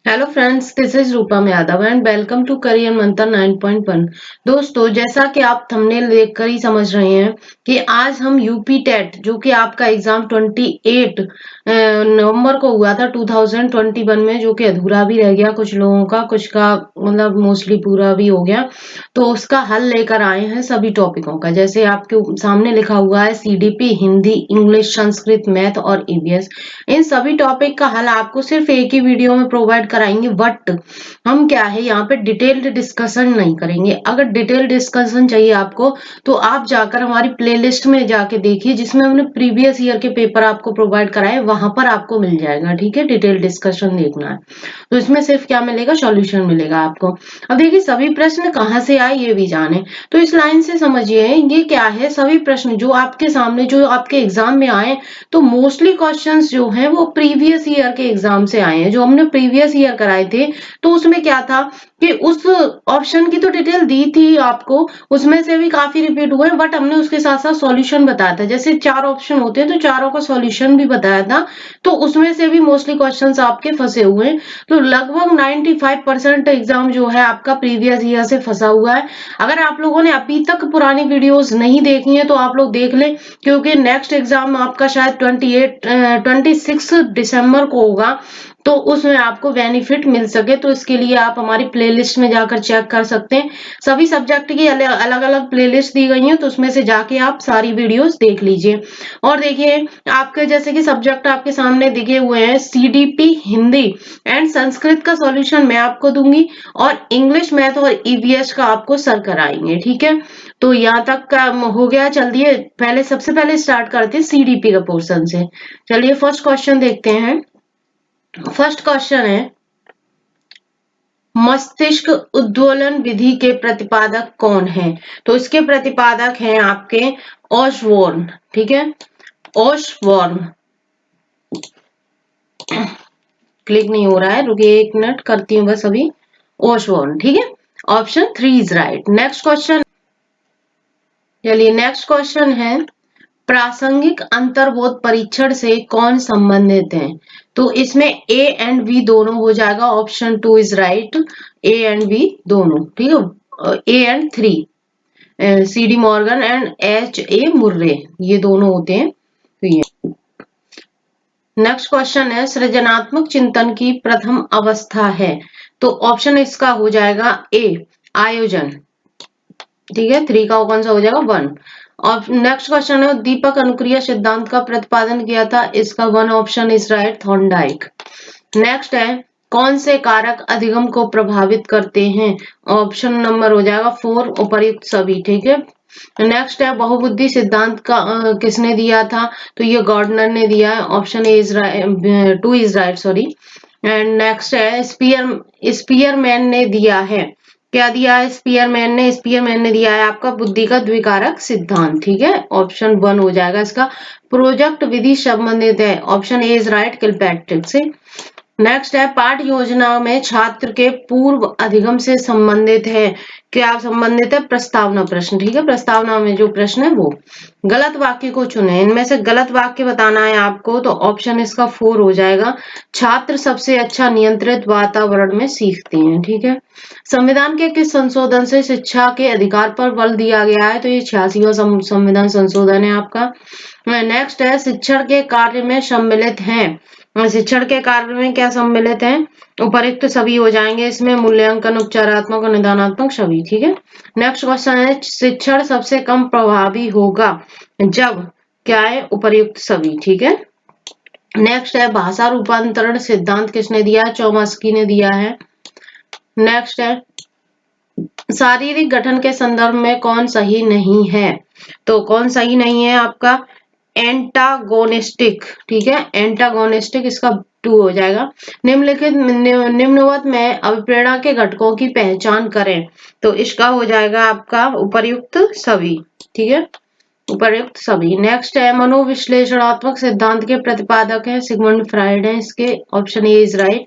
Hello friends, this is Rupam Yadav and welcome to Career Mantra 9.1। दोस्तों, जैसा कि आप थंबनेल देखकर ही समझ रहे हैं कि आज हम यूपी टेट जो कि आपका एग्जाम 28 नवंबर को हुआ था 2021 में, जो कि अधूरा भी रह गया कुछ लोगों का, कुछ का मतलब मोस्टली पूरा भी हो गया। तो उसका हल लेकर आए हैं सभी टॉपिकों का, जैसे आपके सामने लिखा हुआ है CDP, Hindi, English, Sanskrit, math और ईवीएस। इन सभी टॉपिक का हल आपको सिर्फ एक ही वीडियो में प्रोवाइड कराएंगे, बट हम क्या है यहाँ पे डिटेल्ड डिस्कशन नहीं करेंगे। अगर डिटेल्ड डिस्कशन चाहिए आपको तो आप जाकर हमारी प्लेलिस्ट में जाके देखिए, जिसमें हमने प्रीवियस ईयर के पेपर आपको प्रोवाइड कराए, वहां पर आपको मिल जाएगा। ठीक है, डिटेल्ड डिस्कशन देखना है तो इसमें सिर्फ क्या मिलेगा, सॉल्यूशन मिलेगा आपको। अब देखिए सभी प्रश्न कहाँ से आए ये भी जाने, तो इस लाइन से समझिए ये क्या है। सभी प्रश्न जो आपके सामने, जो आपके एग्जाम में आए, तो मोस्टली क्वेश्चंस जो हैं वो प्रीवियस ईयर के एग्जाम से आए हैं। जो हमने प्रीवियस ईयर कराए थे तो उसमें क्या था कि उस ऑप्शन की तो डिटेल दी थी आपको, उसमें से भी काफी रिपीट हुए, बट हमने उसके साथ साथ सॉल्यूशन बताया था। जैसे 4 ऑप्शन होते हैं तो चारों का सॉल्यूशन भी बताया था, तो उसमें से भी मोस्टली क्वेश्चंस आपके फंसे हुए हैं। तो लगभग 95% एग्जाम जो है आपका प्रीवियस ईयर से फंसा हुआ है। अगर आप लोगों ने अभी तक पुरानी वीडियोस नहीं देखी है तो आप लोग देख लें, क्योंकि नेक्स्ट एग्जाम आपका शायद 26 दिसंबर को होगा, तो उसमें आपको बेनिफिट मिल सके तो इसके लिए आप हमारी प्लेलिस्ट में जाकर चेक कर सकते हैं। सभी सब्जेक्ट की अलग अलग प्लेलिस्ट दी गई है, तो उसमें से जाके आप सारी वीडियोस देख लीजिए। और देखिए आपके जैसे कि सब्जेक्ट आपके सामने दिखे हुए हैं, सीडीपी, हिंदी एंड संस्कृत का सॉल्यूशन मैं आपको दूंगी, और इंग्लिश, मैथ और ईवीएस का आपको सर कराएंगे। ठीक है, तो यहाँ तक का हो गया। चलिए पहले सबसे पहले स्टार्ट करते हैं सीडीपी का पोर्शन से। चलिए फर्स्ट क्वेश्चन देखते हैं। फर्स्ट क्वेश्चन है, मस्तिष्क उद्दोलन विधि के प्रतिपादक कौन है? तो इसके प्रतिपादक हैं आपके ऑसबोर्न। ठीक है, ऑसबोर्न। क्लिक नहीं हो रहा है, रुकिए एक मिनट, करती हूँ बस अभी। ऑसबोर्न। ठीक है, option 3 is right. Next question. चलिए नेक्स्ट क्वेश्चन है, प्रासंगिक अंतर्बोध परीक्षण से कौन संबंधित है? तो इसमें ए एंड बी दोनों हो जाएगा। Option 2 is right, A and B दोनों। ठीक है, A and 3, C D Morgan and H A Murray, ये दोनों होते हैं। तो ये नेक्स्ट क्वेश्चन है, सृजनात्मक चिंतन की प्रथम अवस्था है? तो ऑप्शन इसका हो जाएगा ए, आयोजन। ठीक है, 3 का कौन सा हो जाएगा, 1। और नेक्स्ट क्वेश्चन है, दीपक अनुक्रिया सिद्धांत का प्रतिपादन किया था? इसका 1 option is right, Thorndike. Next है, कौन से कारक अधिगम को प्रभावित करते हैं? ऑप्शन नंबर हो जाएगा 4, उपर्युक्त सभी। ठीक है, नेक्स्ट है, बहुबुद्धि सिद्धांत का किसने दिया था? तो ये गॉर्डनर ने दिया है। Option A is 2 is right, sorry. And next है, स्पीयरमैन ने दिया है। क्या दिया है स्पीयरमैन ने? स्पीयरमैन ने दिया है आपका बुद्धि का द्विकारक सिद्धांत। ठीक है, ऑप्शन 1 हो जाएगा इसका। प्रोजेक्ट विधि संबंधित है? Option A is right, Kilpatrick से। नेक्स्ट है, पाठ योजना में छात्र के पूर्व अधिगम से संबंधित है? क्या संबंधित है? प्रस्तावना प्रश्न। ठीक है, प्रस्तावना में जो प्रश्न है वो। गलत वाक्य को चुने, इनमें से गलत वाक्य बताना है आपको, तो ऑप्शन इसका 4 हो जाएगा, छात्र सबसे अच्छा नियंत्रित वातावरण में सीखते हैं। ठीक है, संविधान के किस संशोधन से शिक्षा के अधिकार पर बल दिया गया है? तो ये 86वां संविधान संशोधन है आपका। नेक्स्ट है, शिक्षण के कार्य में सम्मिलित हैं? शिक्षण के कार्य में क्या सम्मिलित है? उपर्युक्त सभी हो जाएंगे इसमें, मूल्यांकन, उपचारात्मक और निदानात्मक सभी। ठीक है, नेक्स्ट क्वेश्चन है, शिक्षण सबसे कम प्रभावी होगा जब क्या है? उपर्युक्त सभी। ठीक है, नेक्स्ट है, भाषा रूपांतरण सिद्धांत किसने दिया है? चॉम्स्की ने दिया है। नेक्स्ट है, शारीरिक गठन के संदर्भ में कौन सही नहीं है? तो कौन सही नहीं है आपका? एंटागोनिस्टिक। ठीक है, एंटागोनिस्टिक, इसका 2 हो जाएगा। निम्नलिखित निम्नवत में अभिप्रेरणा के घटकों की पहचान करें? तो इसका हो जाएगा आपका उपर्युक्त सभी। ठीक है, उपर्युक्त सभी। नेक्स्ट है, मनोविश्लेषणात्मक सिद्धांत के प्रतिपादक है? सिगमंड फ्राइड है इसके। Option A is right.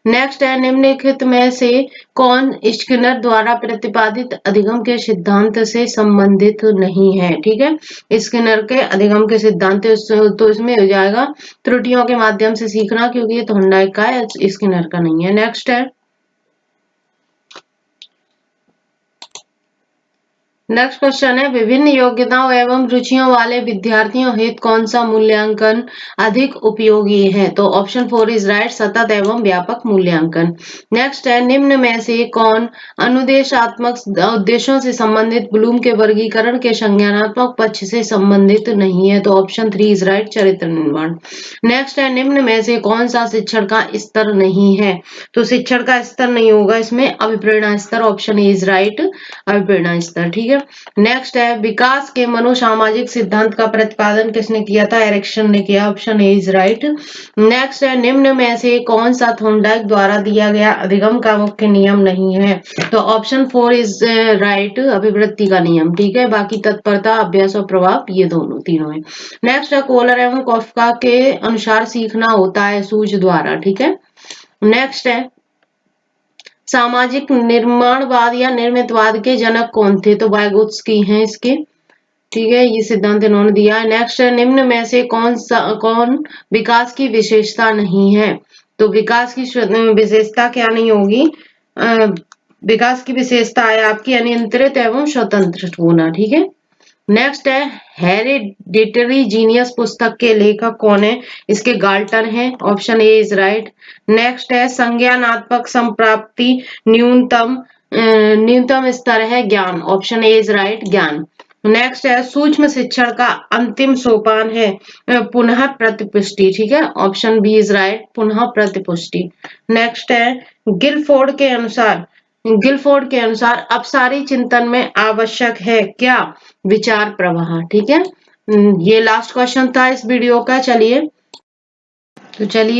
Next है निम्नलिखित में से कौन स्किनर द्वारा प्रतिपादित अधिगम के सिद्धांत से संबंधित नहीं है। ठीक है, स्किनर के अधिगम के सिद्धांत तो इसमें हो जाएगा त्रुटियों के माध्यम से सीखना, क्योंकि ये थॉर्नडाइक का है, स्किनर का नहीं है। नेक्स्ट है नेक्स्ट क्वेश्चन है विभिन्न योग्यताओं एवं रुचियों वाले विद्यार्थियों हेतु कौन सा मूल्यांकन अधिक उपयोगी है। तो ऑप्शन 4 इज राइट, सतत एवं व्यापक मूल्यांकन। नेक्स्ट है निम्न में से कौन अनुदेशात्मक उद्देश्यों से संबंधित ब्लूम के वर्गीकरण के संज्ञानात्मक पक्ष से संबंधित नहीं है। तो ऑप्शन 3 इज राइट, चरित्र निर्माण। नेक्स्ट है निम्न में से कौन सा शिक्षण का स्तर नहीं है। तो शिक्षण का स्तर नहीं होगा इसमें, अभिप्रेरणा स्तर। ऑप्शन ए इज राइट, अभिप्रेरणा स्तर। ठीक है, नेक्स्ट है विकास के मनोसामाजिक सिद्धांत का प्रतिपादन किसने किया था। एरिक्सन ने किया। Option A is right. Next है निम्न में से कौन सा थॉर्नडाइक द्वारा दिया गया अधिगम का मुख्य नियम नहीं है। तो ऑप्शन 4 इज राइट, अभिवृत्ति का नियम। ठीक है, बाकी तत्परता, अभ्यास और प्रभाव ये दोनों तीनों है। नेक्स्ट है कोहलर एवं कॉफका के अनुसार सीखना होता है सूझ द्वारा। ठीक है, नेक्स्ट है सामाजिक निर्माणवाद या निर्मितवाद के जनक कौन थे। तो वाइगोत्स्की हैं इसके। ठीक है, ये सिद्धांत इन्होंने दिया है। नेक्स्ट है निम्न में से कौन विकास की विशेषता नहीं है। तो विकास की विशेषता क्या नहीं होगी। विकास की विशेषता है आपकी अनियंत्रित एवं स्वतंत्र होना। ठीक है, नेक्स्ट है हेरिडिटरी जीनियस पुस्तक के लेखक कौन है। इसके गाल्टन है। Option A is right. Next है संज्ञानात्मक संप्राप्ति न्यूनतम स्तर है ज्ञान। ऑप्शन ए इज राइट, ज्ञान। नेक्स्ट है सूक्ष्म शिक्षण का अंतिम सोपान है पुनः प्रतिपुष्टि। ठीक है, ऑप्शन बी इज राइट, पुनः प्रतिपुष्टि। नेक्स्ट है गिलफोर्ड के अनुसार अपसारी चिंतन में आवश्यक है क्या। विचार प्रवाह। ठीक है, ये लास्ट क्वेश्चन था इस वीडियो का। चलिए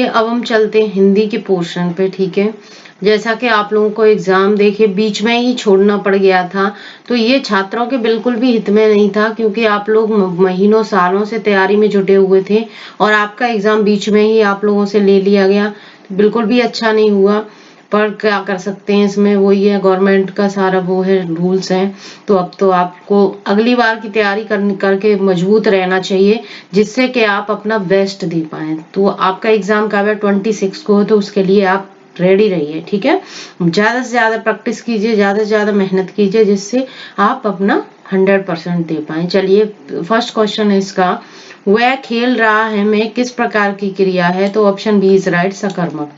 अब हम चलते हैं हिंदी के पोर्शन पे। ठीक है, जैसा कि आप लोगों को एग्जाम देखिए बीच में ही छोड़ना पड़ गया था, तो ये छात्रों के बिल्कुल भी हित में नहीं था, क्योंकि आप लोग महीनों सालों से तैयारी में जुटे हुए थे और आपका एग्जाम बीच में ही आप लोगों से ले लिया गया, तो बिल्कुल भी अच्छा नहीं हुआ। पर क्या कर सकते हैं, इसमें वही है, गवर्नमेंट का सारा वो है, रूल्स हैं। तो अब तो आपको अगली बार की तैयारी करके मजबूत रहना चाहिए, जिससे कि आप अपना बेस्ट दे पाए। तो आपका एग्जाम कब है, 26 को, तो उसके लिए आप रेडी रहिए। ठीक है, ज्यादा से ज्यादा प्रैक्टिस कीजिए, ज्यादा से ज्यादा मेहनत कीजिए, जिससे आप अपना 100% दे पाए। चलिए फर्स्ट क्वेश्चन है इसका, वह खेल रहा है में किस प्रकार की क्रिया है। तो ऑप्शन बी इज राइट, सकर्मक।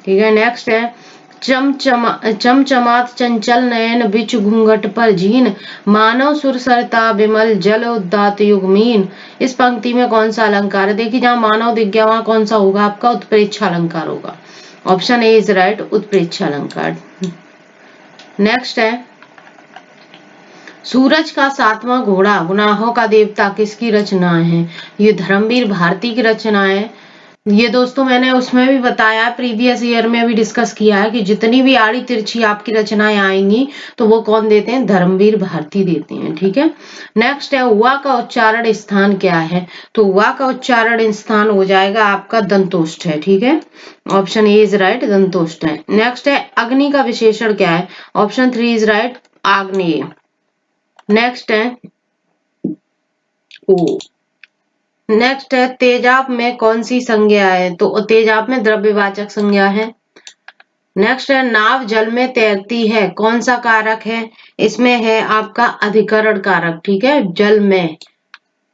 ठीक है, नेक्स्ट है चमचमात चंचल नयन बिच घूंघट पर झीन मानव सुर सरता विमल जल उदात युगमीन। इस पंक्ति में कौन सा अलंकार है। देखिए जहां मानव दिख गया वहां कौन सा होगा आपका, उत्प्रेक्षा अलंकार होगा। ऑप्शन ए इज राइट, उत्प्रेक्षा अलंकार। नेक्स्ट है सूरज का सातवां घोड़ा गुनाहों का देवता किसकी रचना है। ये धर्मवीर भारती की रचना है। ये दोस्तों मैंने उसमें भी बताया, प्रीवियस ईयर में भी डिस्कस किया है कि जितनी भी आड़ी तिरछी आपकी रचनाएं आएंगी तो वो कौन देते हैं, धर्मवीर भारती देते हैं। ठीक है, नेक्स्ट है हुआ का उच्चारण स्थान क्या है। तो हुआ का उच्चारण स्थान हो जाएगा आपका दंतोष्ठ है। ठीक है, ऑप्शन ए इज राइट, दंतोष्ठ है। नेक्स्ट है अग्नि का विशेषण क्या है। ऑप्शन 3 इज राइट, आग्नेय। नेक्स्ट है ओ नेक्स्ट है तेजाब में कौन सी संज्ञा है। तो तेजाब में द्रव्यवाचक संज्ञा है। नेक्स्ट है नाव जल में तैरती है, कौन सा कारक है। इसमें है आपका अधिकरण कारक। ठीक है, जल में,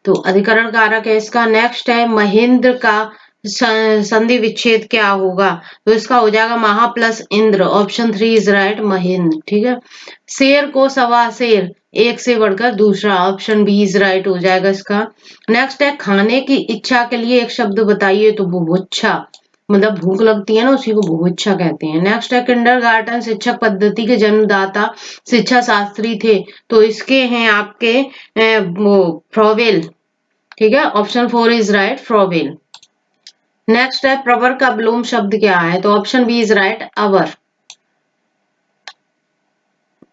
तो अधिकरण कारक है इसका। नेक्स्ट है महेंद्र का संधि विच्छेद क्या होगा। तो इसका हो जाएगा महा plus Indra. Option 3 is right, Mahendra. ठीक है, शेर को सवा शेर, एक से बढ़कर दूसरा। ऑप्शन बी इज राइट हो जाएगा इसका। नेक्स्ट है खाने की इच्छा के लिए एक शब्द बताइए। तो बुभुक्षा, मतलब भूख लगती है ना, उसी को बुभुक्षा कहते हैं। नेक्स्ट है किंडरगार्टन शिक्षक पद्धति के जन्मदाता शिक्षा शास्त्री थे। तो इसके हैं आपके वो फ्रोवेल। ठीक है, option 4 is right, Froebel. Next है प्रवर का विलोम शब्द क्या है। तो ऑप्शन बी इज राइट, अवर।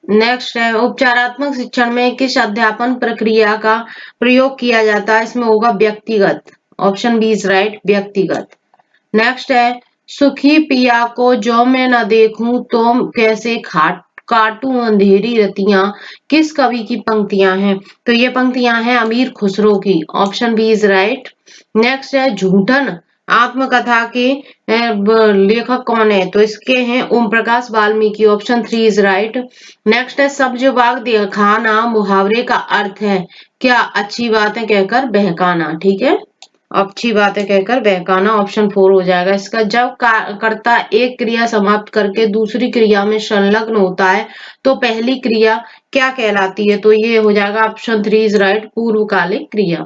नेक्स्ट है उपचारात्मक शिक्षण में किस अध्यापन प्रक्रिया का प्रयोग किया जाता है। इसमें होगा व्यक्तिगत। ऑप्शन बी इज राइट, व्यक्तिगत। नेक्स्ट है सुखी पिया को जो मैं न देखूं तो कैसे काटूं अंधेरी रतियां, किस कवि की पंक्तियां हैं? तो ये पंक्तियां हैं अमीर खुसरो की। Option B is right. Next है झूठन आत्मकथा के लेखक कौन है? तो इसके हैं Om Prakash Valmiki. Option three is right. Next है सब्ज बाग दिखाना मुहावरे का अर्थ है क्या? अच्छी बातें कहकर बहकाना। ठीक है, अच्छी बातें कहकर बहकाना। ऑप्शन फोर हो जाएगा इसका। जब कर्ता एक क्रिया समाप्त करके दूसरी क्रिया में संलग्न होता है तो पहली क्रिया क्या कहलाती है? तो ये हो जाएगा ऑप्शन थ्री इज राइट, पूर्वकालिक क्रिया।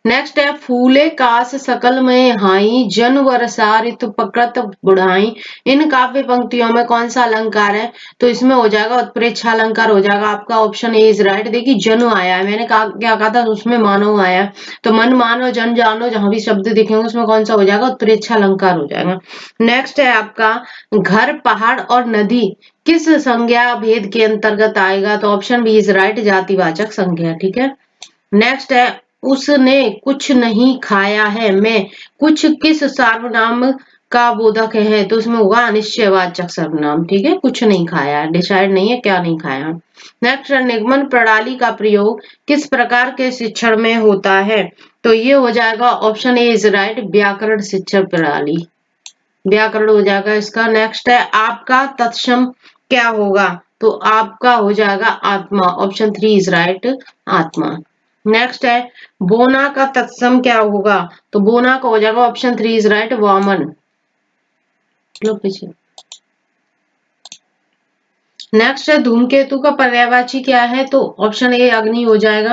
नेक्स्ट है फूले कास सकल में हाई जन वर्षा ऋतु प्रकृत बुढ़ाई। इन काव्य पंक्तियों में कौन सा अलंकार है? तो इसमें हो जाएगा उत्प्रेक्षा अलंकार हो जाएगा आपका। Option A is right. देखिए जन आया है, मैंने कहा क्या कहा था, उसमें मानव आया है, तो मन मानो जन जानो जहां भी शब्द दिखेंगे उसमें कौन सा हो जाएगा? उत्प्रेक्षा अलंकार हो जाएगा। नेक्स्ट है आपका घर पहाड़ और नदी किस संज्ञा भेद के अंतर्गत आएगा? तो ऑप्शन बी इज राइट, जातिवाचक संज्ञा। ठीक है। नेक्स्ट है उसने कुछ नहीं खाया है मैं कुछ किस सर्वनाम का बोधक है? तो उसमें होगा अनिश्चयवाचक सर्वनाम। ठीक है, कुछ नहीं खाया, डिसाइड नहीं है क्या नहीं खाया। नेक्स्ट है निगमन प्रणाली का प्रयोग किस प्रकार के शिक्षण में होता है? तो ये हो जाएगा ऑप्शन ए इज राइट, व्याकरण शिक्षण प्रणाली। व्याकरण हो जाएगा इसका। नेक्स्ट है आपका तत्सम क्या होगा? तो आपका हो जाएगा आत्मा। ऑप्शन थ्री इज राइट, आत्मा। नेक्स्ट है बोना का तत्सम क्या होगा? तो बोना का हो जाएगा ऑप्शन थ्री इज राइट, वामन। लो पीछे। नेक्स्ट है धूमकेतु का पर्यायवाची क्या है? तो ऑप्शन ए अग्नि हो जाएगा।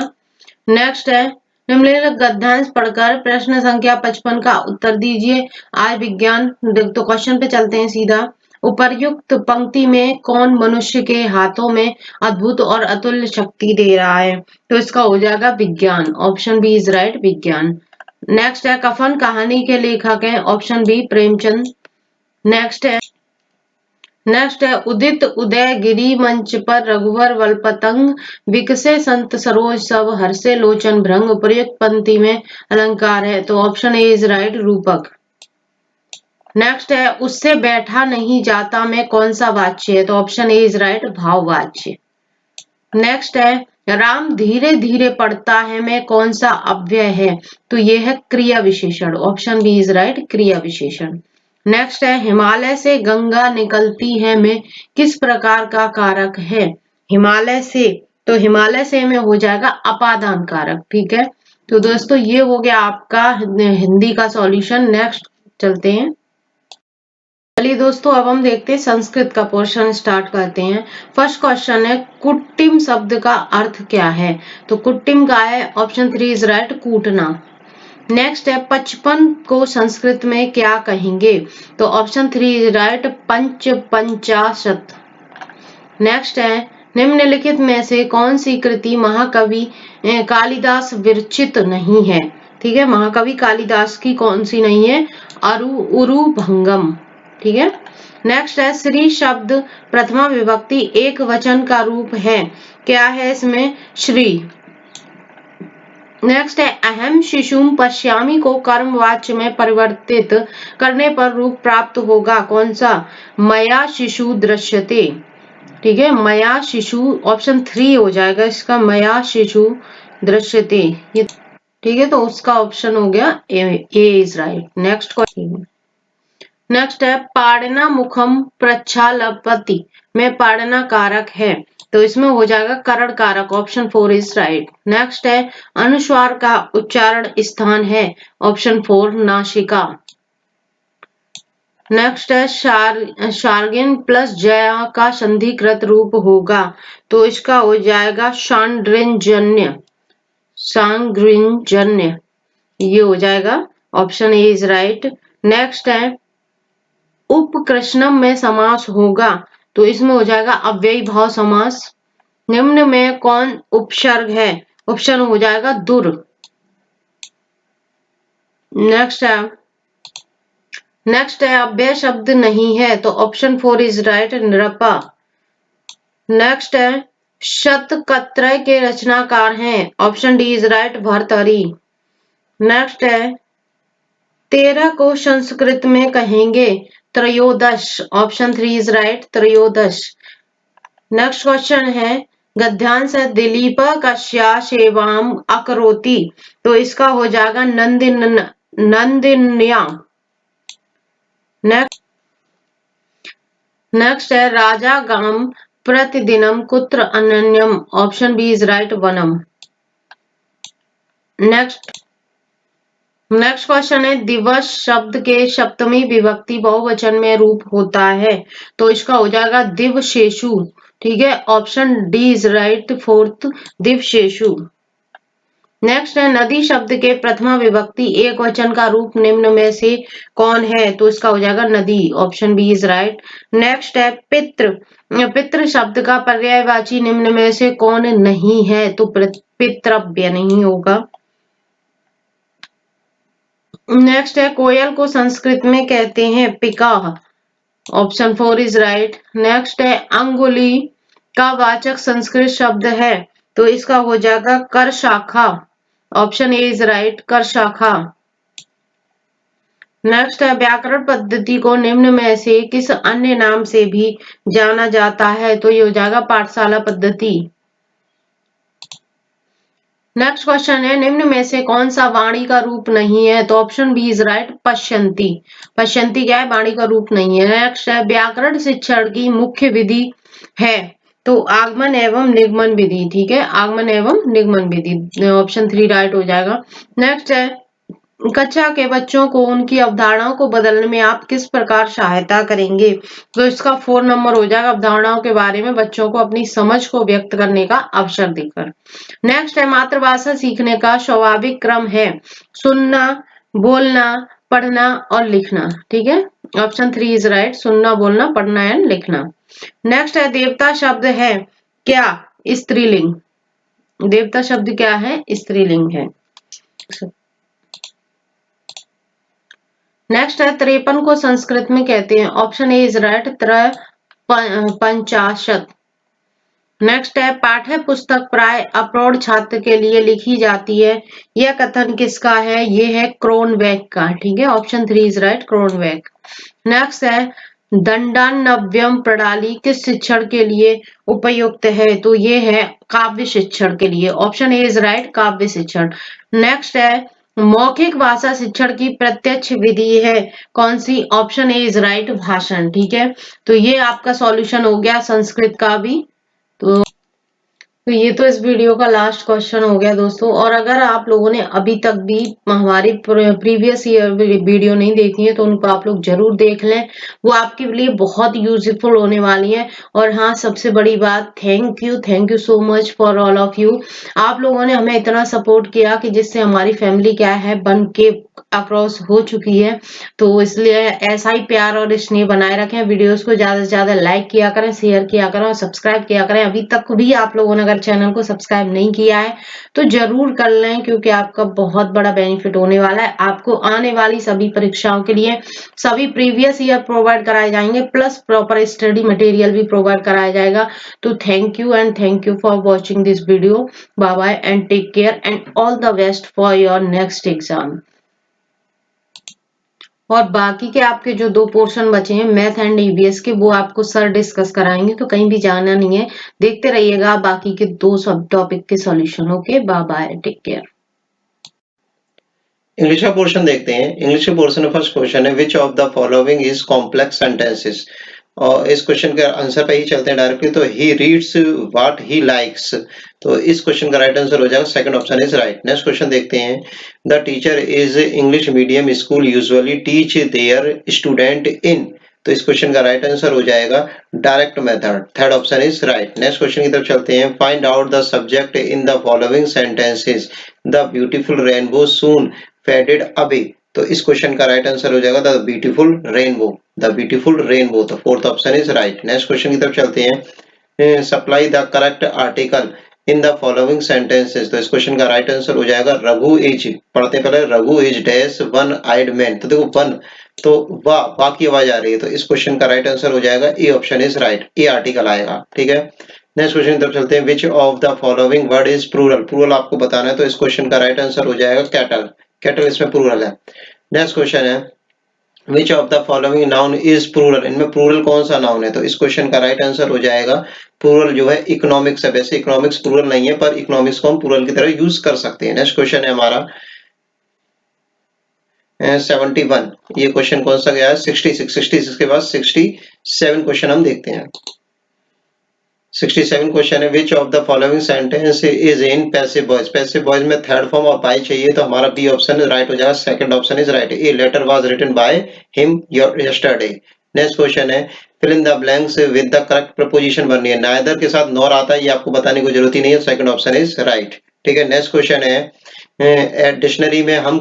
नेक्स्ट है निम्नलिखित गद्यांश पढ़कर प्रश्न संख्या 55 का उत्तर दीजिए। आज विज्ञान तो क्वेश्चन पे चलते हैं सीधा। उपर्युक्त पंक्ति में कौन मनुष्य के हाथों में अद्भुत और अतुल्य शक्ति दे रहा है? तो इसका हो जाएगा विज्ञान। ऑप्शन बी इज राइट, विज्ञान। नेक्स्ट है कफन कहानी के लेखक हैं? Option B Premchand. नेक्स्ट है उदित उदय गिरी मंच पर रघुवर वल्पतंग विकसे संत सरोज सब हर्षे लोचन भृंग। उपयुक्त पंक्ति में अलंकार है? तो ऑप्शन ए इज राइट, रूपक। नेक्स्ट है उससे बैठा नहीं जाता में कौन सा वाच्य है? तो ऑप्शन ए इज राइट, भाववाच्य। नेक्स्ट है राम धीरे धीरे पढ़ता है में कौन सा अव्यय है? तो ये है क्रिया विशेषण। ऑप्शन बी इज राइट, क्रिया विशेषण। नेक्स्ट है हिमालय से गंगा निकलती है में किस प्रकार का कारक है? हिमालय से, तो हिमालय से में हो जाएगा अपादान कारक। ठीक है, तो दोस्तों ये हो गया आपका हिंदी का सॉल्यूशन। नेक्स्ट चलते हैं। चलिए दोस्तों अब हम देखते हैं संस्कृत का पोर्शन स्टार्ट करते हैं। फर्स्ट क्वेश्चन है कुट्टिम शब्द का अर्थ क्या है? तो कुट्टिम का है ऑप्शन थ्री इज राइट, कूटना। नेक्स्ट है 55 को संस्कृत में क्या कहेंगे? तो ऑप्शन थ्री इज राइट, पंच पंचाशत। नेक्स्ट है निम्नलिखित में से कौन सी कृति महाकवि कालिदास विरचित नहीं है? ठीक है, महाकवि कालिदास की कौन सी नहीं है? उरुभंगम। ठीक है। नेक्स्ट है श्री शब्द प्रथमा विभक्ति एक वचन का रूप है, क्या है इसमें? श्री। नेक्स्ट है अहम शिशुम पश्यामी को कर्मवाच्य में परिवर्तित करने पर रूप प्राप्त होगा, कौन सा? मया शिशु दृश्यते। ठीक है, मया शिशु ऑप्शन थ्री हो जाएगा इसका, मया शिशु दृश्यते। ये ठीक है, तो उसका ऑप्शन हो गया A is right. Next question. Next है पाड़ना मुखम प्रच्छालपति में पाड़ना कारक है, तो इसमें हो जाएगा करण कारक। Option four is right. Next है अनुस्वार का उच्चारण स्थान है, ऑप्शन फोर नासिका। नेक्स्ट है शार्गिन प्लस जया का संधिकृत रूप होगा, तो इसका हो जाएगा सांड्रिंजन्य। सांग्रिंजन्य ये हो जाएगा, option A is right. Next है उपकृष्णम में समास होगा, तो इसमें हो जाएगा अव्ययी भाव समास। निम्न में कौन उपसर्ग है? ऑप्शन हो जाएगा दुर। नेक्स्ट है अव्यय शब्द नहीं है, तो ऑप्शन फोर इज राइट, नृपा। नेक्स्ट है शतकत्रय के रचनाकार हैं, option D is right, Bhartrihari. Next है 13 को संस्कृत में कहेंगे त्रयोदश। ऑप्शन 3 इज राइट, त्रयोदश। नेक्स्ट क्वेश्चन है गद्यांश है दिलीप कस्या सेवाम अकरोति, तो इसका हो जाएगा नंदिन्या। नेक्स्ट है राजा गाम प्रतिदिनम कुत्र अनन्यम। ऑप्शन बी इज राइट, वनम। नेक्स्ट क्वेश्चन है दिवस शब्द के सप्तमी विभक्ति बहुवचन में रूप होता है, तो इसका हो जाएगा दिवशेषु। ठीक है, option D is right, fourth, दिवशेषु। नेक्स्ट है नदी शब्द के प्रथमा विभक्ति एक वचन का रूप निम्न में से कौन है, तो इसका हो जाएगा नदी। Option B is right. Next है पितृ शब्द का पर्यायवाची निम्न में से कौन नहीं है, तो पितृव्य नहीं होगा। नेक्स्ट है कोयल को संस्कृत में कहते हैं पिकाह। Option 4 is right. नेक्स्ट है अंगुली का वाचक संस्कृत शब्द है, तो इसका हो जाएगा कर शाखा। ऑप्शन ए इज राइट, कर शाखा। नेक्स्ट है व्याकरण पद्धति को निम्न में से किस अन्य नाम से भी जाना जाता है, तो ये हो जाएगा पाठशाला पद्धति। नेक्स्ट क्वेश्चन है निम्न में से कौन सा वाणी का रूप नहीं है, तो ऑप्शन बी इज राइट, पश्यंती। पश्यंती क्या है, वाणी का रूप नहीं है। नेक्स्ट है व्याकरण शिक्षण की मुख्य विधि है, तो आगमन एवं निगमन विधि। ठीक है, आगमन एवं निगमन विधि। ऑप्शन 3 राइट हो जाएगा। नेक्स्ट है कक्षा के बच्चों को उनकी अवधारणाओं को बदलने में आप किस प्रकार सहायता करेंगे, तो इसका 4 नंबर हो जाएगा, अवधारणाओं के बारे में बच्चों को अपनी समझ को व्यक्त करने का अवसर देकर। नेक्स्ट है मातृभाषा सीखने का स्वाभाविक क्रम है सुनना, बोलना, पढ़ना और लिखना। ठीक है, ऑप्शन 3 इज राइट, सुनना, बोलना, पढ़ना एंड लिखना। नेक्स्ट है देवता शब्द है क्या, स्त्रीलिंग। देवता शब्द क्या है, स्त्रीलिंग है। नेक्स्ट है 53 को संस्कृत में कहते हैं। ऑप्शन ए इज राइट, पंचाशत। नेक्स्ट है पाठ्य पुस्तक प्राय अप्रौढ़ छात्र के लिए लिखी जाती है, यह कथन किसका है, ये है क्रोनवेक का। ठीक है, ऑप्शन 3 इज राइट, क्रोनवेक। नेक्स्ट है दंडान्वयम प्रणाली किस शिक्षण के लिए उपयुक्त है, तो ये है काव्य शिक्षण के लिए। ऑप्शन ए इज राइट, काव्य शिक्षण। नेक्स्ट है मौखिक भाषा शिक्षण की प्रत्यक्ष विधि है कौन सी, ऑप्शन ए इज राइट, भाषण। ठीक है, तो ये आपका सॉल्यूशन हो गया संस्कृत का भी। तो ये तो इस वीडियो का लास्ट क्वेश्चन हो गया दोस्तों। और अगर आप लोगों ने अभी तक भी हमारी प्रीवियस ईयर वीडियो नहीं देखी है, तो उनको आप लोग जरूर देख लें, वो आपके लिए बहुत यूजफुल होने वाली है। और हाँ, सबसे बड़ी बात, thank you so much for all of you. आप लोगों ने हमें इतना सपोर्ट किया कि जिससे हमारी फैमिली क्या है बन के अक्रॉस हो चुकी है। तो इसलिए ऐसा ही प्यार और स्नेह बनाए रखें। वीडियोस को ज्यादा से ज्यादा लाइक किया करें, शेयर किया करें और सब्सक्राइब किया करें। अभी तक भी आप लोगों ने अगर चैनल को सब्सक्राइब नहीं किया है तो जरूर कर लें, क्योंकि आपका बहुत बड़ा बेनिफिट होने वाला है। आपको आने वाली सभी परीक्षाओं के लिए सभी प्रीवियस ईयर प्रोवाइड कराए जाएंगे, प्लस प्रॉपर स्टडी मटेरियल भी प्रोवाइड कराया जाएगा। तो thank you for watching this video. Bye bye and take care and all the best for your next exam. और बाकी के आपके जो 2 पोर्शन बचे हैं मैथ एंड ईवीएस के, वो आपको सर डिस्कस कराएंगे, तो कहीं भी जाना नहीं है, देखते रहिएगा बाकी के 2 सब टॉपिक के solution. Okay, bye bye, take care. English का पोर्शन देखते हैं। इंग्लिश के पोर्शन में फर्स्ट क्वेश्चन है which of the following is complex sentences. और इस क्वेश्चन के आंसर पे ही चलते हैं डायरेक्टली। तो he reads what he likes, तो इस क्वेश्चन का राइट आंसर हो जाएगा second option is right. Next question देखते हैं the teacher is English medium school usually teach their student in, तो इस क्वेश्चन का राइट आंसर हो जाएगा direct method, third option is right. Next question की तरफ चलते हैं find out the subject in the following sentences the beautiful rainbow soon faded away, तो इस क्वेश्चन का राइट आंसर हो जाएगा the beautiful rainbow, the beautiful rainbow, तो fourth option is right. Next question की तरफ चलते हैं supply the correct article in the following sentences, तो इस क्वेश्चन का राइट आंसर हो जाएगा रघु इज, पढ़ते पहले Raghu is dash one eyed man, तो देखो वन तो वाह की आवाज आ रही है, तो इस क्वेश्चन का राइट आंसर हो जाएगा A option is right, A article आएगा। ठीक है, नेक्स्ट क्वेश्चन की तरफ चलते हैं which of the following word is plural, plural आपको बताना है, तो इस क्वेश्चन का राइट आंसर हो जाएगा कैटल, कैटल इसमें प्लूरल है। नेक्स्ट क्वेश्चन है which of the following noun is plural, इनमें प्लूरल कौन सा नाउन है? तो इस क्वेश्चन का राइट आंसर हो जाएगा प्लूरल जो है इकोनॉमिक्स है। वैसे इकोनॉमिक्स प्लूरल नहीं है पर इकोनॉमिक्स को हम प्लूरल की तरह यूज कर सकते हैं। नेक्स्ट क्वेश्चन है हमारा 71। ये क्वेश्चन कौन सा गया है? 66 के बाद 67 क्वेश्चन हम देखते हैं। 67 क्वेश्चन है which of the following sentence is in passive voice. Passive voice में थर्ड फॉर्म और बाय चाहिए तो हमारा बी ऑप्शन राइट हो जाएगा। Second option is right. A letter was written by him yesterday. Next question है fill in the blanks with the correct preposition बननी है। नाइदर के साथ नॉर आता है, ये आपको बताने की जरूरत ही नहीं है। Second option is right. ठीक है। नेक्स्ट क्वेश्चन है डिक्शनरी में हम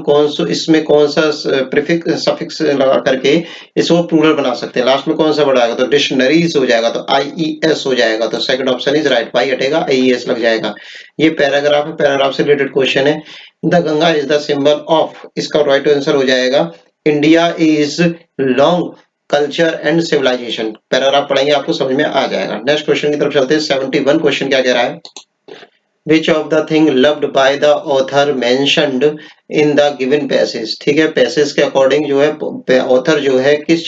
इसमें कौन सा प्रीफिक्स सफिक्स लगा करके इसको प्लूरल बना सकते हैं। लास्ट में कौन सा वर्ड आएगा? तो डिक्शनरीज हो जाएगा, तो IES हो जाएगा। तो second option is right. Y हटेगा, IES लग जाएगा। ये पैराग्राफ है, पैराग्राफ से रिलेटेड क्वेश्चन है। The Ganga is the symbol of, इसका राइट आंसर हो जाएगा India is long culture and civilization. Paragraph पढ़ेंगे आपको समझ में आ जाएगा। नेक्स्ट क्वेश्चन की तरफ चलते हैं। 71 क्वेश्चन क्या कह रहा है? Which of the thing loved by the author mentioned in the given passage। ठीक है, पैसेज के अकॉर्डिंग जो है ऑथर जो है किस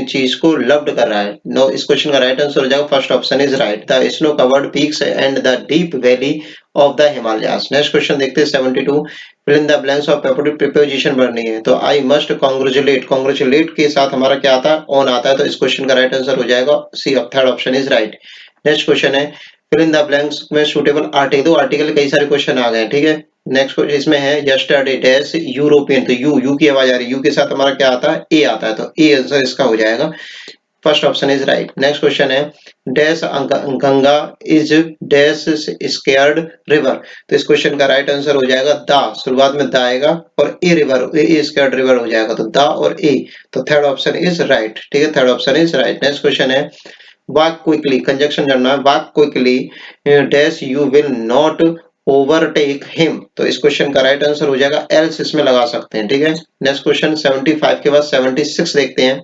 चीज को लव्ड कर रहा है। नो, इस क्वेश्चन का राइट आंसर हो जाएगा first option is right. The snow covered peaks and the deep valley of the Himalayas. Next question देखते हैं 72। Fill in the blanks of preposition भरनी है। तो आई मस्ट कॉन्ग्रेचुलेट, कॉन्ग्रेचुलेट के साथ हमारा क्या आता है? ऑन आता है। तो इस क्वेश्चन का राइट आंसर हो जाएगा C, third option is right. Next question है फिल इन द ब्लैंक्स में सूटेबल आर्टिकल। दो आर्टिकल कई सारे क्वेश्चन आ गए। ठीक है। नेक्स्ट इसमें है यस्टरडे डैश यूरोपियन। तो यू की आवाज आ रही है, यू के साथ हमारा क्या आता है? ए आता है। तो ए आंसर इसका हो जाएगा। First option is right. Next question है dash Ganga is dash scared river. तो इस क्वेश्चन का राइट आंसर हो जाएगा द, शुरुआत में द आएगा और a river, A scared river हो जाएगा। तो द और ए, तो थर्ड ऑप्शन इज राइट। ठीक है, third option is right. Next question है walk quickly, कंजक्शन करना है। walk quickly dash you will not overtake him। तो इस क्वेश्चन का राइट आंसर हो जाएगा else, इसमें लगा सकते हैं। ठीक है। नेक्स्ट क्वेश्चन 75 के बाद 76 देखते हैं।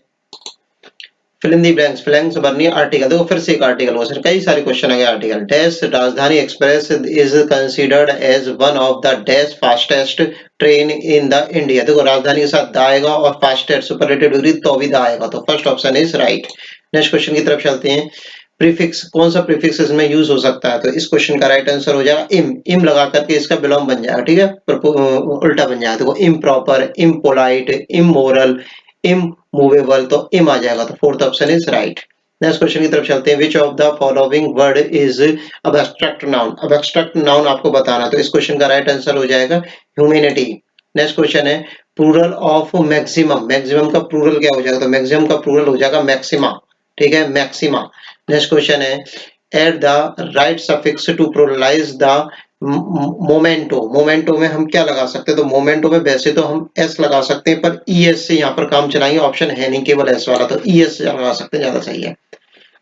Fill in the blanks, blanks भरनी है आर्टिकल। देखो फिर से एक आर्टिकल हो सर, कई सारे क्वेश्चन आ गए article. Dash Rajdhani express is considered as one of the dash fastest train in the India. देखो राजधानी के साथ द आएगा और फास्टेस्ट सुपरलेटिव डिग्री तो भी द आएगा। तो first option is right. Next question की तरफ चलते हैं। प्रीफिक्स, कौन सा प्रीफिक्स इसमें यूज हो सकता है? तो इस क्वेश्चन का राइट आंसर हो जाएगा इम। इम लगा करके इसका विलोम बन जाएगा। ठीक है, उल्टा बन जाएगा। देखो इम्प्रॉपर, इम्पोलाइट, इमोरल, इमूवेबल, तो इम आ जाएगा। तो fourth option is right. Next question की तरफ चलते हैं। Which of the following word is abstract noun. Abstract noun आपको बताना। तो इस क्वेश्चन का राइट आंसर हो जाएगा ह्यूमैनिटी। नेक्स्ट क्वेश्चन है प्लूरल ऑफ मैक्सिमम। मैक्सिमम का प्लूरल क्या हो जाएगा? तो मैक्सिमम का प्लूरल हो जाएगा मैक्सिमा। ठीक है, मैक्सिमा। नेक्स्ट क्वेश्चन है add the right suffix to pluralize the memento. Memento में हम क्या लगा सकते हैं? तो मोमेंटो में वैसे तो हम एस लगा सकते हैं पर ES से यहाँ पर काम चलाएंगे, ऑप्शन है नहीं केवल एस वाला, तो ES से लगा सकते हैं, ज्यादा सही है।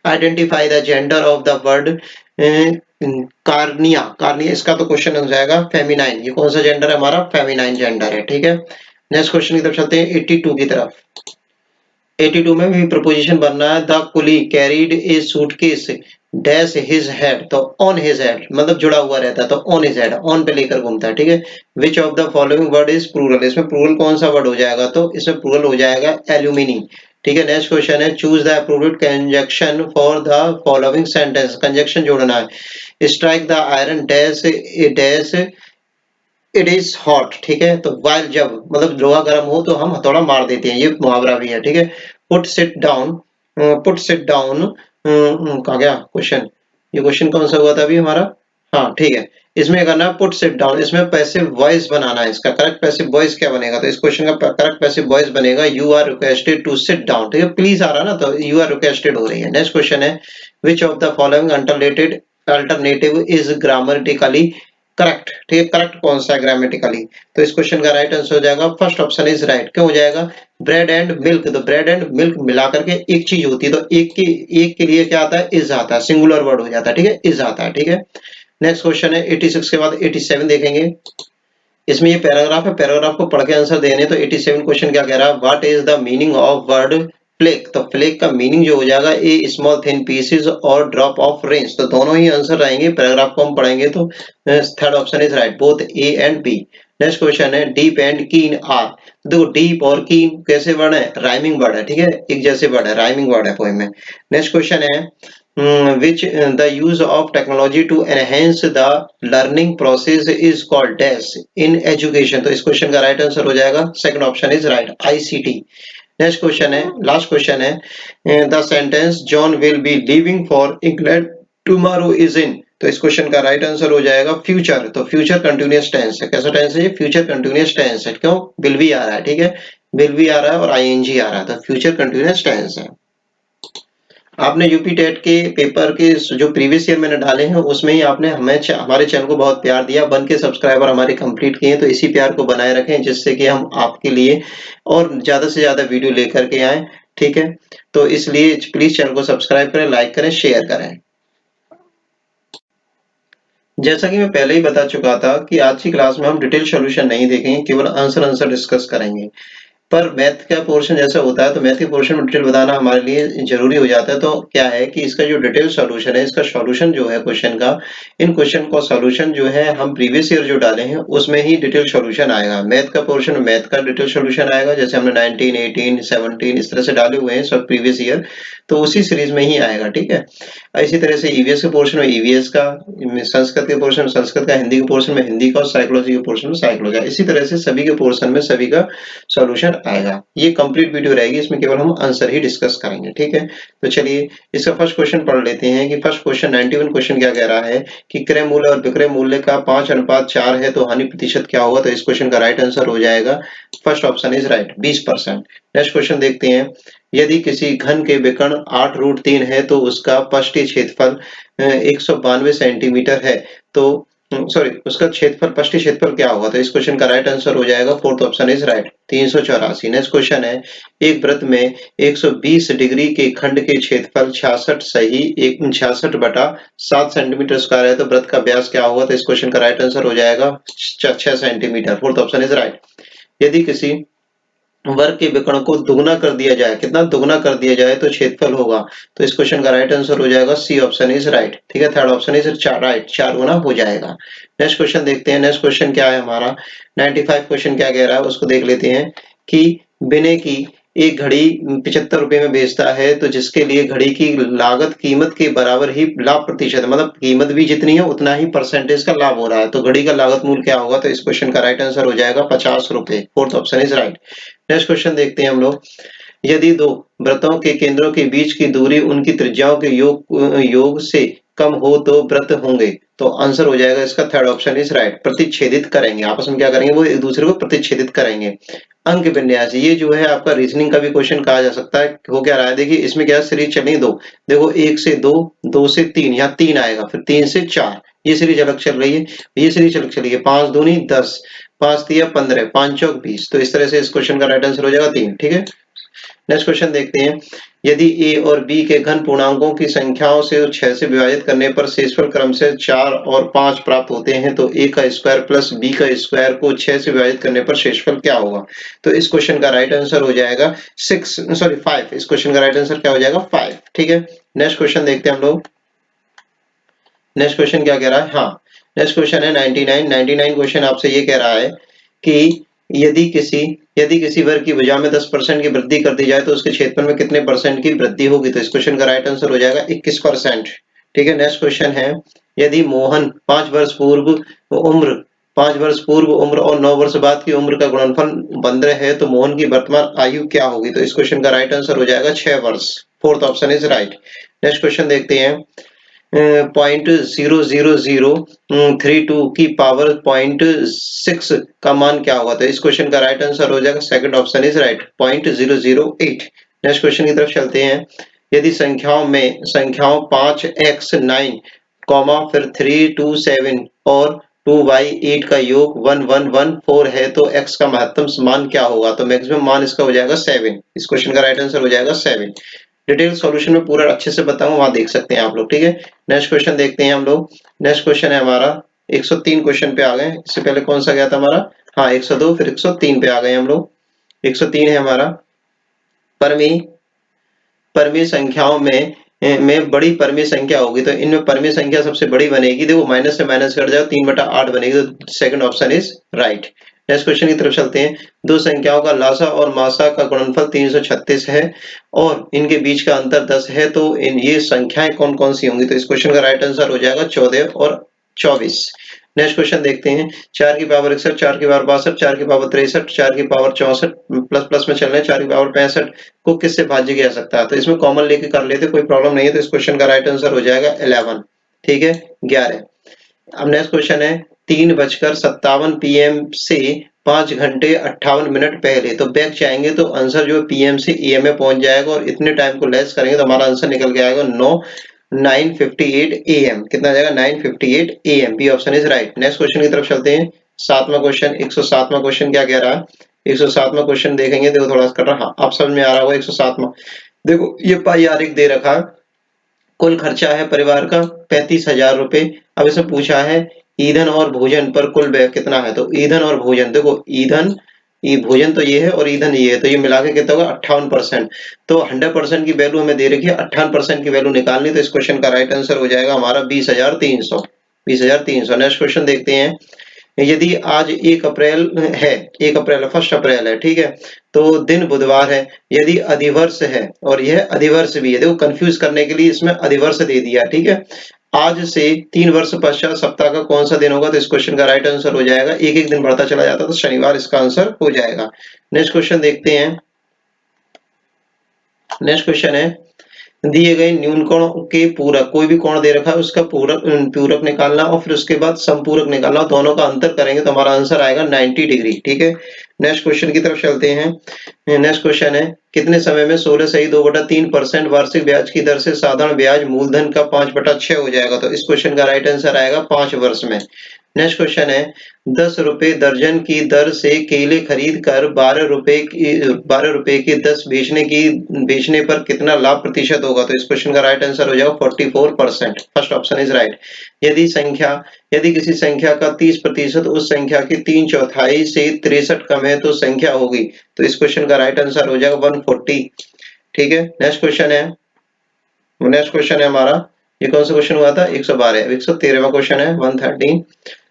Identify the gender of the word cornea. Cornea इसका तो क्वेश्चन हो जाएगा फेमिनाइन। ये कौन सा जेंडर है? हमारा फेमिनाइन जेंडर है। ठीक है। नेक्स्ट क्वेश्चन की तरफ चलते हैं 82 की तरफ। 82 में भी प्रपोजिशन बनना है। The coolie carried a suitcase dash his head. तो ऑन हिज हेड मतलब जुड़ा हुआ रहता है, तो ऑन हिज हेड, ऑन पे लेकर घूमता है। ठीक है। Which of the following word is plural. इसमें प्लूरल कौन सा वर्ड हो जाएगा? तो इसमें प्लूरल हो जाएगा एल्यूमिनी। ठीक है। नेक्स्ट क्वेश्चन है choose the appropriate conjunction for the following sentence. Conjunction जोड़ना है। Strike the iron dash dash it is hot. ठीक है। तो वाइल, जब मतलब लोहा गर्म हो तो हम हथौड़ा मार देते हैं, ये मुहावरा भी है। ठीक है। Put sit down, put sit down, कहा गया क्वेश्चन? ये क्वेश्चन कौन सा हुआ था अभी हमारा? हाँ ठीक है, इसमें करना पुट सिट डाउन। इसमें पैसिव वॉइस बनाना है। इसका करेक्ट पैसिव वॉइस क्या बनेगा? तो इस क्वेश्चन का करेक्ट पैसिव वॉइस बनेगा you are requested to sit down. ठीक है, प्लीज आ रहा ना, तो यू आर रिक्वेस्टेड हो रही है। नेक्स्ट क्वेश्चन है which of the following alternative is grammatically correct. ठीक है, करेक्ट कौन सा है ग्रामेटिकली? तो इस क्वेश्चन का राइट आंसर हो जाएगा फर्स्ट ऑप्शन इज राइट। क्यों हो जाएगा? ब्रेड एंड मिल्क, तो ब्रेड एंड मिल्क मिला करके एक चीज होती है, तो एक के लिए क्या आता है? इज आता है, सिंगुलर वर्ड हो जाता है। ठीक है, इज आता है। ठीक है। नेक्स्ट क्वेश्चन है 86 के बाद 87 देखेंगे। इसमें ये पैराग्राफ है, पैराग्राफ को पढ़ के आंसर देने। तो 87 क्वेश्चन क्या कह रहा है? What is the meaning of word flake. तो फ्लेक का मीनिंग जो हो जाएगा ए स्मॉल थिन पीसेस और ड्रॉप ऑफ रेन्स। तो दोनों ही आंसर रहेंगे। पैराग्राफ को हम पढ़ेंगे तो third option is right, both A and B. Next question है डीप एंड कीन आर। देखो डीप और कीन कैसे वर्ड है, राइमिंग वर्ड है, ठीक है, एक जैसे वर्ड है, राइमिंग वर्ड है पोएम में। नेक्स्ट क्वेश्चन है which the use of technology to enhance the learning process is called dash in education। तो इस क्वेश्चन का राइट आंसर हो जाएगा second option is right, ICT। Next question है, लास्ट क्वेश्चन है the sentence John will be leaving for England tomorrow is in. तो इस question का राइट आंसर हो जाएगा फ्यूचर। तो फ्यूचर कंटिन्यूअस टेंस है, कैसा टेंस है ये, फ्यूचर कंटिन्यूअस टेंस है। क्यों, विल भी आ रहा है, ठीक है, विल भी आ रहा है और आईएनजी आ रहा है, तो फ्यूचर कंटिन्यूअस टेंस है। आपने यूपी टेट के पेपर के जो प्रीवियस ईयर मैंने डाले हैं उसमें ही आपने हमारे चैनल को बहुत प्यार दिया, 1K सब्सक्राइबर हमारे कंप्लीट किए, तो इसी प्यार को बनाए रखें जिससे कि हम आपके लिए और ज्यादा से ज्यादा वीडियो लेकर के आए, ठीक है। तो इसलिए प्लीज चैनल को सब्सक्राइब करें, लाइक करें, शेयर करें। जैसा कि मैं पहले ही बता चुका था कि आज की क्लास में हम डिटेल सॉल्यूशन नहीं देखेंगे, केवल आंसर डिस्कस करेंगे। पर मैथ का पोर्शन जैसा होता है तो मैथ के पोर्शन में डिटेल बताना हमारे लिए जरूरी हो जाता है। तो क्या है कि इसका जो डिटेल सॉल्यूशन है, इसका सॉल्यूशन जो है क्वेश्चन का, इन क्वेश्चन का सॉल्यूशन जो है हम प्रीवियस ईयर जो डाले हैं उसमें ही डिटेल सॉल्यूशन आएगा। मैथ का पोर्शन में मैथ का डिटेल सॉल्यूशन आएगा, जैसे हमने 19, 18, 17 इस तरह से डाले हुए हैं सब प्रीवियस ईयर, तो उसी सीरीज में ही आएगा, ठीक है। इसी तरह से ईवीएस के पोर्शन में ईवीएस का, संस्कृत के पोर्शन में संस्कृत का, हिंदी के पोर्शन में हिंदी का और साइकोलॉजी के पोर्शन में साइकोलॉजी, इसी तरह से सभी के पोर्शन में सभी का सॉल्यूशन आएगा। ये कंप्लीट वीडियो रहेगी, इसमें केवल हम आंसर ही डिस्कस करेंगे, ठीक है। तो चलिए इसका फर्स्ट क्वेश्चन पढ़ लेते हैं कि फर्स्ट क्वेश्चन 91 क्वेश्चन क्या कह रहा है कि क्रय मूल्य और विक्रय मूल्य का 5:4 है तो हानि प्रतिशत क्या होगा। तो इस क्वेश्चन का राइट आंसर हो जाएगा first option is right, 20%। Next question देखते हैं, यदि किसी घन के विकर्ण 8√3 है तो उसका पृष्ठीय क्षेत्रफल 192 सेंटीमीटर है, तो सॉरी उसका क्षेत्रफल, पृष्ठीय क्षेत्रफल क्या होगा। तो इस क्वेश्चन का राइट आंसर हो जाएगा fourth option is right, 384। Next question है, एक वृत्त में 120 डिग्री के खंड के क्षेत्रफल 66 सेंटीमीटर स्क्वायर है तो वृत्त का व्यास क्या होगा। तो इस क्वेश्चन का राइट आंसर हो जाएगा 6 centimetre, fourth option is right. यदि किसी वर्ग के विकर्ण को दुगना कर दिया जाए, कितना दुगना कर दिया जाए तो क्षेत्रफल होगा। तो इस क्वेश्चन का राइट आंसर हो जाएगा सी ऑप्शन इज राइट, ठीक है, थर्ड ऑप्शन इज राइट, 4 गुना हो जाएगा। नेक्स्ट क्वेश्चन देखते हैं, नेक्स्ट क्वेश्चन क्या है हमारा 95 क्वेश्चन क्या कह रहा है उसको देख लेते हैं कि विनय की एक घड़ी 75 रुपए में बेचता है तो जिसके लिए घड़ी की लागत कीमत के बराबर ही लाभ प्रतिशत, मतलब कीमत भी जितनी है उतना ही परसेंटेज का लाभ हो रहा है, तो घड़ी का लागत मूल्य क्या होगा। तो इस क्वेश्चन का राइट आंसर हो जाएगा 50 रुपए, fourth option is right. Next question देखते हैं हम लोग, यदि दो वृत्तों के केंद्रों के बीच की दूरी उनकी त्रिज्याओं के योग से कम हो तो वृत्त होंगे। तो आंसर हो जाएगा इसका थर्ड ऑप्शन इज राइट, प्रतिच्छेदित करेंगे, आपस में क्या करेंगे, वो एक दूसरे को प्रतिच्छेदित करेंगे। अंक विन्यास, ये जो है आपका रीजनिंग का भी क्वेश्चन कहा जा सकता है। हो क्या रहा है, देखिए इसमें क्या सीरीज चल रही है 2, देखो 1 से 2, 2 से 3, यहाँ 3 आएगा, फिर 3 से 4, ये सीरीज अलग चल रही है, ये सीरीज अलग चल रही है, 5 दूनी 10, 5 तिया 15, 5 चौक 20, तो इस तरह से इस क्वेश्चन का राइट आंसर हो जाएगा 3, ठीक है। नेक्स्ट क्वेश्चन देखते हैं, यदि ए और बी के घन पूर्णांकों की संख्याओं से 6 से विभाजित करने पर शेषफल क्रम से 4 और 5 प्राप्त होते हैं तो ए का स्क्वायर प्लस बी का स्क्वायर को 6 से विभाजित करने पर शेषफल क्या होगा। तो इस क्वेश्चन का राइट आंसर हो जाएगा 5, इस क्वेश्चन का राइट आंसर क्या हो जाएगा 5, ठीक है। नेक्स्ट क्वेश्चन देखते हैं हम लोग, नेक्स्ट क्वेश्चन क्या कह रहा है, हाँ नेक्स्ट क्वेश्चन है 99 क्वेश्चन आपसे ये कह रहा है कि यदि किसी वर्ग की भुजा में 10% की वृद्धि कर दी जाए तो उसके क्षेत्रफल में कितने परसेंट की वृद्धि होगी। तो इस क्वेश्चन का राइट आंसर हो जाएगा 21%, ठीक है। नेक्स्ट क्वेश्चन है, यदि मोहन 5 वर्ष पूर्व उम्र और 9 वर्ष बाद की उम्र का गुणनफल 15 है तो मोहन की वर्तमान आयु क्या होगी। तो इस क्वेश्चन का राइट आंसर हो जाएगा 6 वर्ष, fourth option is right. Next question देखते हैं, 0.00032 की पावर 0.6 का मान क्या होगा। तो इस क्वेश्चन का राइट आंसर हो जाएगा second option is right, 0.008। Next question की तरफ चलते हैं, यदि संख्याओं 5x9 फिर 327 और 2y8 का योग 1114 है तो x का महत्तम मान क्या होगा। तो मैक्सिमम मान इसका हो जाएगा 7, इस क्वेश्चन का राइट आंसर हो जाएगा 7। डिटेल सॉल्यूशन में पूरा अच्छे से बताऊं, वहां देख सकते हैं आप लोग, ठीक है। नेक्स्ट क्वेश्चन देखते हैं हम लोग, नेक्स्ट क्वेश्चन है हमारा 103 क्वेश्चन पे आ गए, इससे पहले कौन सा गया था हमारा, हाँ 102, फिर 103 पे आ गए हम लोग। 103 है हमारा, परमी संख्याओं में में बड़ी परमी संख्या होगी, तो इनमें परमी संख्या सबसे बड़ी बनेगी। देखो माइनस से माइनस कट जाओ, 3/8 बनेगी, तो second option is right. Next question की तरफ चलते हैं। दो संख्याओं का लासा और मासा का गुणनफल 336 है और इनके बीच का अंतर 10 है, तो ये संख्याएं कौन कौन सी होंगी? तो इस क्वेश्चन का राइट आंसर हो जाएगा 14 और 24। नेक्स्ट क्वेश्चन देखते हैं। 4 की पावर 61, 4 की पावर 62, 4 की पावर 63, 4 की पावर 64, प्लस प्लस में चल रहे हैं, 4 की पावर 65 को किससे भाज्य किया जा सकता है? तो इसमें कॉमन लेके कर लेते, कोई प्रॉब्लम नहीं है। तो इस क्वेश्चन का राइट आंसर हो जाएगा 11, ठीक है, 11। अब नेक्स्ट क्वेश्चन है 3:57 PM से 5 घंटे 58 मिनट पहले, तो बैक जाएंगे तो आंसर जो PM से AM में पहुंच जाएगा और इतने टाइम को लेस करेंगे तो हमारा आंसर निकल के आएगा 9:58 AM। कितना आ जाएगा? 9:58 AM। B option is right. Next question की तरफ चलते हैं। 7वां क्वेश्चन, 107वां क्वेश्चन क्या कह रहा है? 107वां क्वेश्चन देखेंगे, देखो थोड़ा सा कर रहा, हाँ आप समझ में आ रहा होगा। 107वां देखो, ये पाई आरेख दे रखा, कुल खर्चा है परिवार का 35,000 रुपए। अब इसमें पूछा है ईंधन और भोजन पर कुल व्यय कितना है? तो ईंधन और भोजन, देखो ईंधन, ये भोजन तो ये है और ईंधन ये है, तो ये मिला के कितना होगा? 58%। तो 100% की वैल्यू हमें दे रखी है, 58% की वैल्यू निकालनी, तो इस क्वेश्चन का राइट आंसर हो जाएगा हमारा 20,300। 20,300। नेक्स्ट क्वेश्चन देखते हैं। यदि आज 1 अप्रैल है, 1 अप्रैल 1 अप्रैल है, ठीक है, तो दिन बुधवार है, यदि अधिवर्ष है और यह अधिवर्ष भी है, देखो कंफ्यूज करने के लिए इसमें अधिवर्ष दे दिया, ठीक है। आज से 3 वर्ष पश्चात सप्ताह का कौन सा दिन होगा? तो इस क्वेश्चन का राइट आंसर हो जाएगा, एक एक दिन बढ़ता चला जाता, तो शनिवार इसका आंसर हो जाएगा। नेक्स्ट क्वेश्चन देखते हैं। नेक्स्ट क्वेश्चन है दिए गए न्यून कोण के पूरक, कोई भी कोण दे रखा है उसका पूरक निकालना और फिर उसके बाद समपूरक निकालना, दोनों का अंतर करेंगे तो हमारा आंसर आएगा 90 डिग्री, ठीक है। नेक्स्ट क्वेश्चन की तरफ चलते हैं। नेक्स्ट क्वेश्चन है कितने समय में 16 2/3% वार्षिक ब्याज की दर से साधारण ब्याज मूलधन का 5/6 हो जाएगा? तो इस क्वेश्चन का राइट आंसर आएगा 5 वर्ष में। नेक्स्ट क्वेश्चन है 10 रुपए दर्जन की दर से केले खरीद कर 12 रुपए के 10 बेचने पर कितना लाभ प्रतिशत होगा? तो इस क्वेश्चन का राइट आंसर हो जाएगा 44%। First option is right. यदि किसी संख्या का 30% उस संख्या के 3/4 से 63 कम है तो संख्या होगी, तो इस क्वेश्चन का राइट आंसर हो जाएगा 140, ठीक है। नेक्स्ट क्वेश्चन है हमारा, ये कौन सा क्वेश्चन हुआ था? 112। 113वां क्वेश्चन है 113,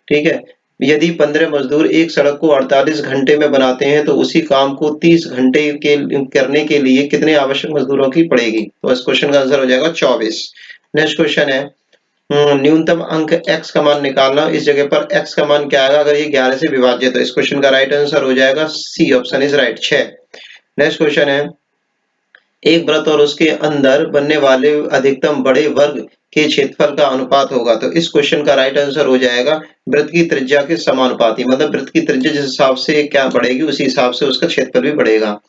ठीक है। यदि 15 मजदूर एक सड़क को 48 घंटे में बनाते हैं तो उसी काम को 30 घंटे के करने के लिए कितने आवश्यक मजदूरों की पड़ेगी? तो इस क्वेश्चन का आंसर हो जाएगा 24। नेक्स्ट क्वेश्चन है न्यूनतम अंक x का मान निकालना। इस जगह पर x का मान क्या आएगा अगर ये 11 से विभाज्य? तो इस क्वेश्चन का राइट आंसर हो जाएगा C option is right, 6। Next question है एक वृत्त और उसके अंदर बनने वाले अधिकतम बड़े वर्ग के क्षेत्रफल का अनुपात होगा, तो इस क्वेश्चन का राइट आंसर हो जाएगा वृत्त की त्रिज्या के समानुपाती, मतलब वृत्त की त्रिज्या जिस हिसाब से क्या बढ़ेगी उसी हिसाब से उसका क्षेत्रफल भी बढ़ेगा।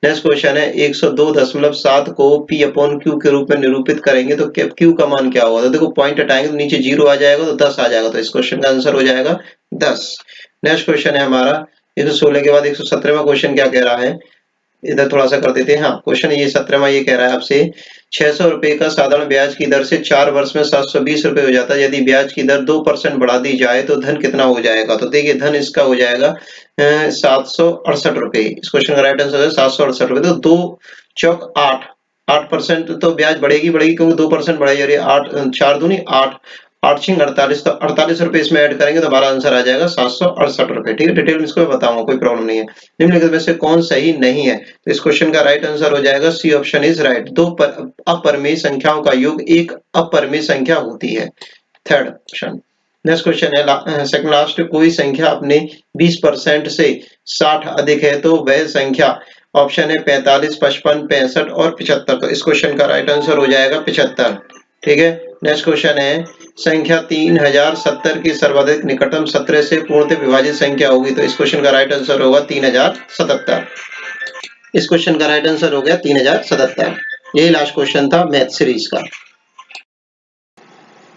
नेक्स्ट क्वेश्चन है 102.7 को P/Q के रूप में निरूपित करेंगे तो Q का मान क्या होगा? तो देखो पॉइंट हटाएंगे तो नीचे 0 आ जाएगा, तो 10 आ जाएगा, तो इस क्वेश्चन का आंसर हो जाएगा 10। नेक्स्ट क्वेश्चन है हमारा 116 के बाद 117वां क्वेश्चन क्या कह रहा है, इधर थोड़ा सा कर देते हैं। हाँ, क्वेश्चन ये 17वां ये कह रहा है आपसे 600 रुपए का साधारण ब्याज की दर से 4 वर्ष में 720 रुपए हो जाता है, यदि ब्याज की दर 2% बढ़ा दी जाए तो धन कितना हो जाएगा? तो देखिए धन इसका हो जाएगा 768 रुपए। इस क्वेश्चन का राइट आंसर है 768 रुपए। तो 2 चौक 8% तो ब्याज बढ़ेगी क्योंकि 2% बढ़ाई, 8 4 दूनी 8, 8 6 48, तो 48 रुपए इसमें ऐड करेंगे तो हमारा आंसर आ जाएगा 768 रुपए, ठीक है। डिटेल में इसको मैं बताऊंगा, कोई प्रॉब्लम नहीं है। निम्नलिखित में से कौन सही नहीं है? तो इस क्वेश्चन का राइट आंसर हो जाएगा सी ऑप्शन इज राइट। दो अपरिमेय संख्याओं का योग एक अपरिमेय संख्या होती है। Third option. नेक्स्ट क्वेश्चन है सेकंड लास्ट, कोई संख्या अपने 20% से 60 अधिक है तो वह संख्या, ऑप्शन है 45, 55, 65 और 75। तो इस क्वेश्चन का राइट आंसर हो जाएगा 75, ठीक है। नेक्स्ट क्वेश्चन है संख्या 3070 की सर्वाधिक निकटतम 17 से पूर्णतः विभाजित संख्या होगी, तो इस क्वेश्चन का राइट आंसर होगा 3077। इस क्वेश्चन का राइट आंसर हो गया 3077। यही लास्ट क्वेश्चन था मैथ सीरीज का।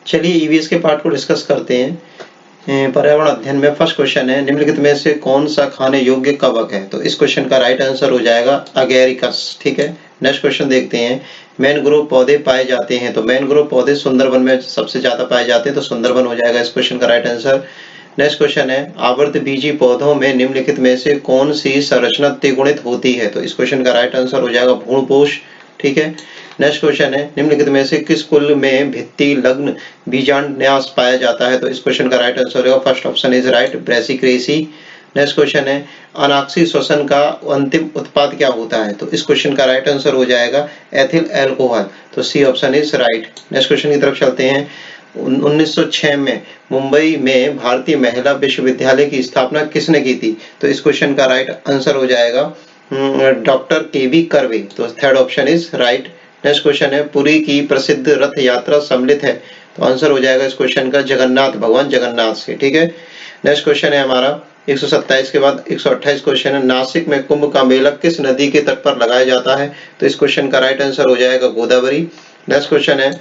चलिए ईवीएस के पार्ट को डिस्कस करते हैं। पर्यावरण अध्ययन में फर्स्ट क्वेश्चन है निम्नलिखित में से कौन सा खाने योग्य कवक है? तो इस क्वेश्चन का राइट आंसर हो जाएगा अगेरिकस, ठीक है। नेक्स्ट क्वेश्चन देखते हैं मैनग्रोव पौधे पाए जाते हैं, तो मैनग्रोव पौधे सुंदरबन में सबसे ज्यादा पाए जाते हैं, तो सुंदरबन हो जाएगा इस क्वेश्चन का राइट आंसर। नेक्स्ट क्वेश्चन है आवर्त बीजी पौधों में निम्नलिखित में से कौन सी संरचना त्रिगुणित होती है? तो इस क्वेश्चन का राइट आंसर हो जाएगा भ्रूणपोष, ठीक है। नेक्स्ट क्वेश्चन है निम्नलिखित में से किस कुल में भित्ति लग्न बीजांडन्यास पाया जाता है? तो इस क्वेश्चन का राइट आंसर होगा फर्स्ट ऑप्शन इज राइट, ब्रेसिक्रेसी। नेक्स्ट क्वेश्चन है अनाक्सी श्वसन का अंतिम उत्पाद क्या होता है? तो इस क्वेश्चन का राइट आंसर हो जाएगा एथिल अल्कोहल, तो C option is right. Next question की तरफ चलते हैं। 1906 में मुंबई में भारतीय महिला विश्वविद्यालय की स्थापना किसने की थी? तो इस क्वेश्चन का राइट आंसर हो जाएगा डॉक्टर केवी कर्वे, तो third option is right. Next question है पुरी की प्रसिद्ध रथ यात्रा सम्मिलित है, तो आंसर हो जाएगा इस क्वेश्चन का जगन्नाथ, भगवान जगन्नाथ से, ठीक है। नेक्स्ट क्वेश्चन है हमारा 127 के बाद 128 क्वेश्चन है नासिक में कुंभ का मेला किस नदी के तट पर लगाया जाता है? तो इस क्वेश्चन का राइट आंसर हो जाएगा गोदावरी। नेक्स्ट क्वेश्चन है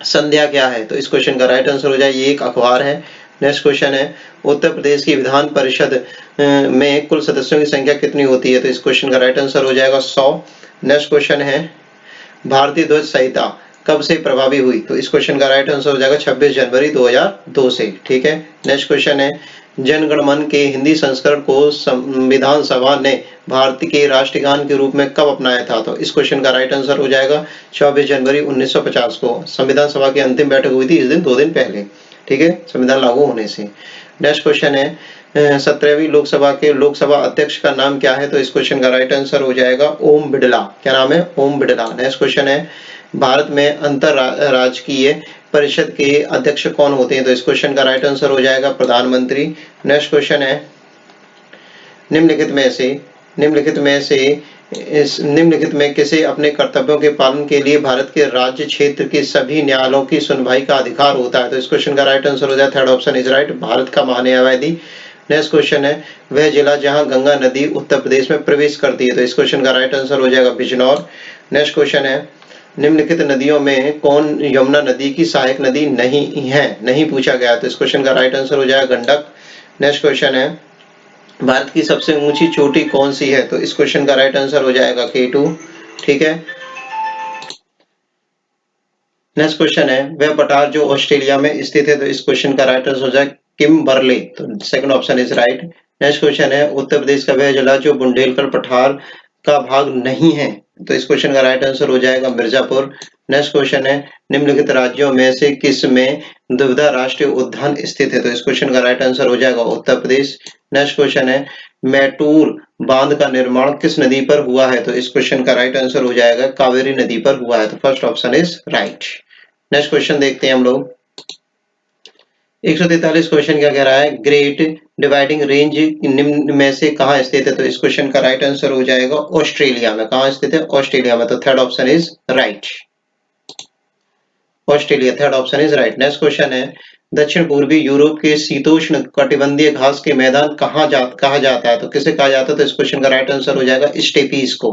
संध्या क्या है? तो इस क्वेश्चन का राइट आंसर हो जाए ये एक अखबार है। नेक्स्ट क्वेश्चन है उत्तर प्रदेश की विधान परिषद में कुल सदस्यों की संख्या कितनी होती है? तो इस क्वेश्चन का राइट आंसर हो जाएगा 100। नेक्स्ट क्वेश्चन है भारतीय ध्वज संहिता कब से प्रभावी हुई? तो इस क्वेश्चन का राइट आंसर हो जाएगा 26 जनवरी 2002 से, ठीक है। नेक्स्ट क्वेश्चन है जन गण मन के हिंदी संस्करण को संविधान सभा ने भारत के राष्ट्रगान के रूप में कब अपनाया था? तो इस क्वेश्चन का राइट आंसर हो जाएगा 24 जनवरी 1950 को। संविधान सभा की अंतिम बैठक हुई थी इस दिन 2 दिन पहले, ठीक है, संविधान लागू होने से। नेक्स्ट क्वेश्चन है 17वीं लोकसभा के लोकसभा अध्यक्ष का नाम क्या है? तो इस क्वेश्चन का राइट आंसर हो जाएगा ओम बिड़ला। क्या नाम है? ओम बिड़ला। नेक्स्ट क्वेश्चन है भारत में अंतरराजकीय परिषद के अध्यक्ष कौन होते हैं? तो इस क्वेश्चन का राइट आंसर हो जाएगा प्रधानमंत्री। नेक्स्ट क्वेश्चन है निम्नलिखित में किसे अपने कर्तव्यों के पालन के लिए भारत के राज्य क्षेत्र के सभी न्यायालयों की सुनवाई का अधिकार होता है? तो इस क्वेश्चन का राइट आंसर हो जाए third option is right, Bharat का महान्यायवादी। नेक्स्ट क्वेश्चन है वह जिला जहां गंगा नदी उत्तर प्रदेश में प्रवेश करती है? तो इस क्वेश्चन का राइट आंसर हो जाएगा बिजनौर। नेक्स्ट क्वेश्चन है निम्नलिखित नदियों में कौन यमुना नदी की सहायक नदी नहीं पूछा गया, तो इस क्वेश्चन का राइट आंसर हो जाएगा गंडक। नेक्स्ट क्वेश्चन है भारत की सबसे ऊंची चोटी कौन सी है? तो इस क्वेश्चन का राइट आंसर हो जाएगा K2, ठीक है। नेक्स्ट क्वेश्चन है वह पठार जो ऑस्ट्रेलिया में स्थित है? तो इस क्वेश्चन का राइट आंसर हो जाए किम्बरले, तो second option is right. Next question है उत्तर प्रदेश का वह जिला जो बुंदेलखंड पठार का भाग नहीं है? तो इस क्वेश्चन का राइट आंसर हो जाएगा मिर्जापुर। नेक्स्ट क्वेश्चन है निम्नलिखित राज्यों में से किस में दुविधा राष्ट्रीय उद्यान स्थित है? तो इस क्वेश्चन का राइट आंसर हो जाएगा उत्तर प्रदेश। नेक्स्ट क्वेश्चन है मैटूर बांध का निर्माण किस नदी पर हुआ है? तो इस क्वेश्चन का राइट आंसर हो जाएगा कावेरी नदी पर हुआ है, तो first option is right. Next question देखते हैं हम लोग 143 क्वेश्चन क्या कह रहा है ग्रेट डिवाइडिंग रेंज निम्न में से कहां स्थित है? तो इस क्वेश्चन का राइट आंसर हो जाएगा ऑस्ट्रेलिया में। कहां स्थित है? ऑस्ट्रेलिया में, तो third option is right, Australia, third option is right. Next question है दक्षिण पूर्वी यूरोप के शीतोष्ण कटिबंधीय घास के मैदान कहा जाता है? तो किसे कहा जाता है? तो इस क्वेश्चन का राइट आंसर हो जाएगा स्टेपीज को।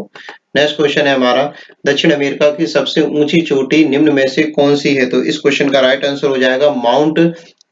नेक्स्ट क्वेश्चन है हमारा दक्षिण अमेरिका की सबसे ऊंची चोटी निम्न में से कौन सी है? तो इस क्वेश्चन का राइट आंसर हो जाएगा माउंट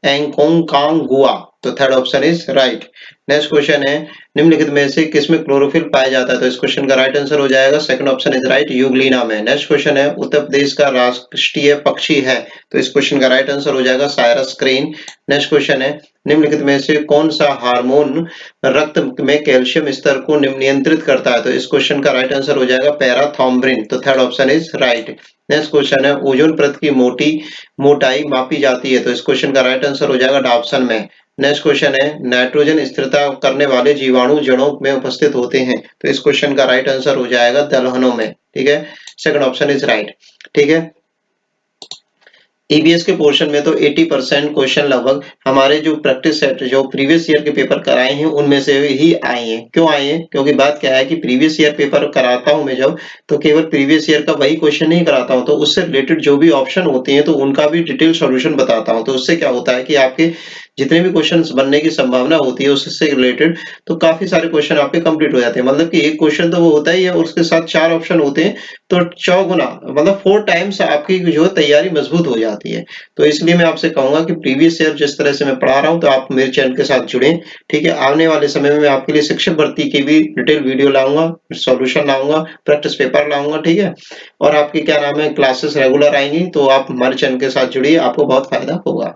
एंकोंकागुआ, तो third option is right. Next question है निम्नलिखित में से किसमें क्लोरोफिल पाया जाता है? तो इस क्वेश्चन का राइट आंसर हो जाएगा second option is right, Euglena में। नेक्स्ट क्वेश्चन है उत्तर प्रदेश का राष्ट्रीय पक्षी है? तो इस क्वेश्चन का राइट आंसर हो जाएगा साइरस क्रेन। नेक्स्ट क्वेश्चन है निम्नलिखित में से कौन सा हार्मोन रक्त में कैल्शियम स्तर को नियंत्रित करता है? तो इस क्वेश्चन का राइट आंसर हो जाएगा पैराथॉम्ब्रिन, तो third option is right. Next question है ओजोन परत की मोटाई मापी जाती है? तो इस क्वेश्चन का राइट आंसर हो जाएगा डॉप्सन में। नेक्स्ट क्वेश्चन है नाइट्रोजन स्थिरता करने वाले जीवाणु जड़ों में उपस्थित होते हैं? तो इस क्वेश्चन का राइट आंसर हो जाएगा दलहनों में, ठीक है, सेकंड ऑप्शन इज राइट, ठीक है। ईबीएस के पोर्शन में तो 80% क्वेश्चन लगभग हमारे जो प्रैक्टिस सेट जो प्रीवियस ईयर के पेपर कराए हैं उनमें से ही आए हैं। क्यों आए हैं? क्योंकि बात क्या है कि प्रीवियस ईयर पेपर कराता हूं मैं जब, तो केवल प्रीवियस ईयर का वही क्वेश्चन नहीं कराता हूं, तो उससे रिलेटेड जो भी ऑप्शन होते हैं तो उनका भी डिटेल सॉल्यूशन बताता हूं। तो उससे क्या होता है कि आपके जितने भी क्वेश्चंस बनने की संभावना होती है उससे रिलेटेड तो काफी सारे क्वेश्चन आपके कंप्लीट हो जाते हैं। मतलब कि एक क्वेश्चन तो वो होता ही है और उसके साथ 4 ऑप्शन होते हैं, तो चौगुना मतलब 4 टाइम्स आपकी जो तैयारी मजबूत हो जाती है। तो इसलिए मैं आपसे कहूंगा कि प्रीवियस ईयर जिस तरह से मैं पढ़ा रहा हूं तो आप मेरे चैनल के साथ जुड़ें, ठीक है। आने वाले समय में मैं आपके लिए शिक्षक भर्ती की भी डिटेल वीडियो लाऊंगा, सॉल्यूशन लाऊंगा, प्रैक्टिस पेपर लाऊंगा, ठीक है। और आपकी क्या नाम है क्लासेस रेगुलर आएंगी, तो आप हमारे चैनल के साथ जुड़िए, आपको बहुत फायदा होगा।